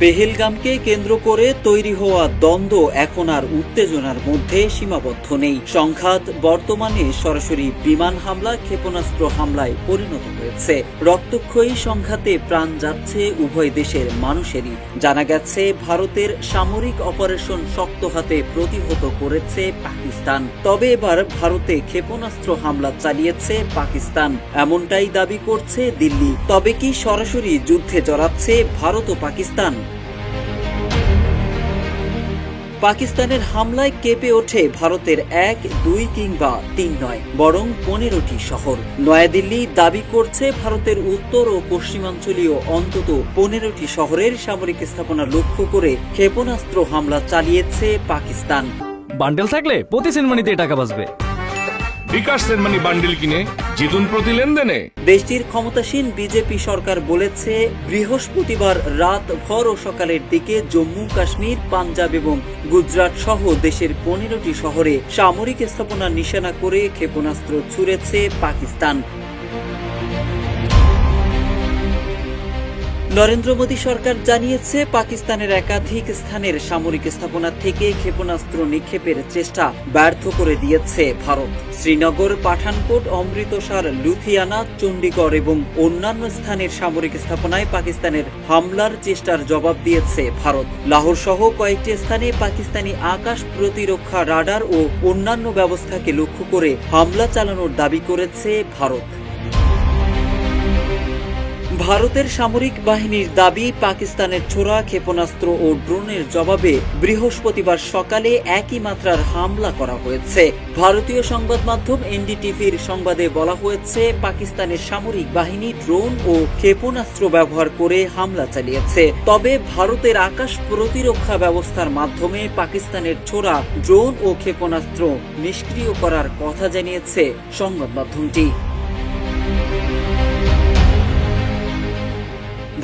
পেহেলগামকে কেন্দ্র করে তৈরি হওয়া দ্বন্দ্ব এখন আর উত্তেজনার মধ্যে সীমাবদ্ধ নেই। সংঘাত বর্তমানে সরাসরি বিমান হামলা, ক্ষেপণাস্ত্র হামলায় পরিণত হয়েছে। রক্তক্ষয়ী সংঘাতে প্রাণ যাচ্ছে উভয় দেশের মানুষেরই। জানা গেছে, ভারতের সামরিক অপারেশন শক্ত হাতে প্রতিহত করেছে পাকিস্তান। তবে এবার ভারতে ক্ষেপণাস্ত্র হামলা চালিয়েছে পাকিস্তান, এমনটাই দাবি করছে দিল্লি। তবে কি সরাসরি যুদ্ধে জড়াচ্ছে ভারত ও পাকিস্তান? পাকিস্তানের হামলায় কেঁপে ওঠে ভারতের 1, 2 কিংবা 3 নয়, বরং 15টি শহর। নয়াদিল্লি দাবি করছে ভারতের উত্তর ও পশ্চিমাঞ্চলীয় অন্তত 15টি শহরের সামরিক স্থাপনা লক্ষ্য করে ক্ষেপণাস্ত্র হামলা চালিয়েছে পাকিস্তান। বান্ডেল থাকলে প্রতি সেনমানিতে টাকা বাঁচবে। বিকাশ সেনমানি বান্ডেল কিনে জিতুন প্রতি লেনদেনে। দেশটির ক্ষমতাসীন বিজেপি সরকার বলেছে, বৃহস্পতিবার রাত ভর ও সকালের দিকে জম্মু কাশ্মীর, পাঞ্জাব এবং গুজরাট সহ দেশের 15টি শহরে সামরিক স্থাপনা নিশানা করে ক্ষেপণাস্ত্র ছুড়েছে পাকিস্তান। নরেন্দ্র মোদী সরকার জানিয়েছে, পাকিস্তানের একাধিক স্থানের সামরিক স্থাপনা থেকে ক্ষেপণাস্ত্র নিক্ষেপের চেষ্টা ব্যর্থ করে দিয়েছে ভারত। শ্রীনগর, পাঠানকোট, অমৃতসর, লুধিয়ানা, চণ্ডীগড় এবং অন্যান্য স্থানের সামরিক স্থাপনায় পাকিস্তানের হামলার চেষ্টার জবাব দিয়েছে ভারত। লাহোর সহ কয়েকটি স্থানে পাকিস্তানি আকাশ প্রতিরক্ষা রাডার ও অন্যান্য ব্যবস্থাকে লক্ষ্য করে হামলা চালানোর দাবি করেছে ভারত। ভারতের সামরিক বাহিনীর দাবি, পাকিস্তানের ছোড়া ক্ষেপণাস্ত্র ও ড্রোনের জবাবে বৃহস্পতিবার সকালে একই মাত্রার হামলা করা হয়েছে। ভারতীয় সংবাদ মাধ্যম এনডিটিভির সংবাদে বলা হয়েছে, পাকিস্তানের সামরিক বাহিনী ড্রোন ও ক্ষেপণাস্ত্র ব্যবহার করে হামলা চালিয়েছে। তবে ভারতের আকাশ প্রতিরক্ষা ব্যবস্থার মাধ্যমে পাকিস্তানের ছোড়া ড্রোন ও ক্ষেপণাস্ত্র নিষ্ক্রিয় করার কথা জানিয়েছে সংবাদ মাধ্যমটি।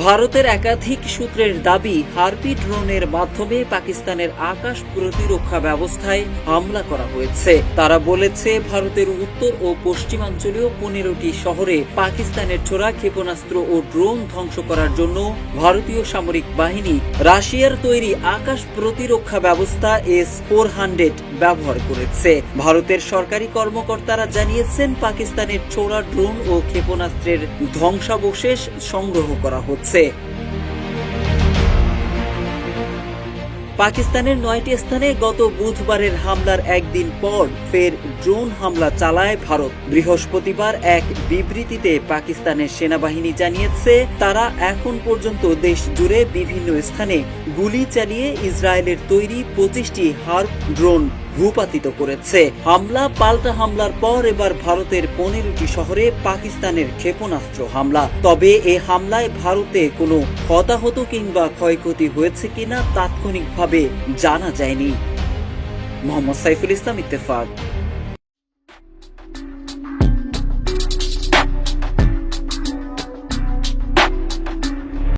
ভারতের একাধিক সূত্রের দাবি, হারপি ড্রোনের মাধ্যমে পাকিস্তানের আকাশ প্রতিরক্ষা ব্যবস্থায় হামলা করা হয়েছে। তারা বলেছে, ভারতের উত্তর ও পশ্চিমাঞ্চলীয় 15টি শহরে পাকিস্তানের ছোড়া ক্ষেপণাস্ত্র ও ড্রোন ধ্বংস করার জন্য ভারতীয় সামরিক বাহিনী রাশিয়ার তৈরি আকাশ প্রতিরক্ষা ব্যবস্থা S-400 ব্যবহার করেছে। ভারতের সরকারি কর্মকর্তারা জানিয়েছেন, পাকিস্তানের ছোড়া ড্রোন ও ক্ষেপণাস্ত্রের ধ্বংসাবশেষ সংগ্রহ করা হচ্ছে। পাকিস্তানের 9টি স্থানে গত বুধবারের হামলার একদিন পর ফের ড্রোন হামলা চালায় ভারত। বৃহস্পতিবার এক বিবৃতিতে পাকিস্তানের সেনাবাহিনী জানিয়েছে, তারা এখন পর্যন্ত দেশ জুড়ে বিভিন্ন স্থানে গুলি চালিয়ে ইসরায়েলের তৈরি 25টি হার্প ড্রোন ভূপাতিত করেছে। হামলা পাল্টা হামলার পর এবার ভারতের 15টি শহরে পাকিস্তানের ক্ষেপণাস্ত্র হামলা। তবে এ হামলায় ভারতে কোনো হতাহত কিংবা ক্ষয়ক্ষতি হয়েছে কিনা তাৎক্ষণিকভাবে জানা যায়নি। মোহাম্মদ সাইফুল ইসলাম, ইত্তেফাক।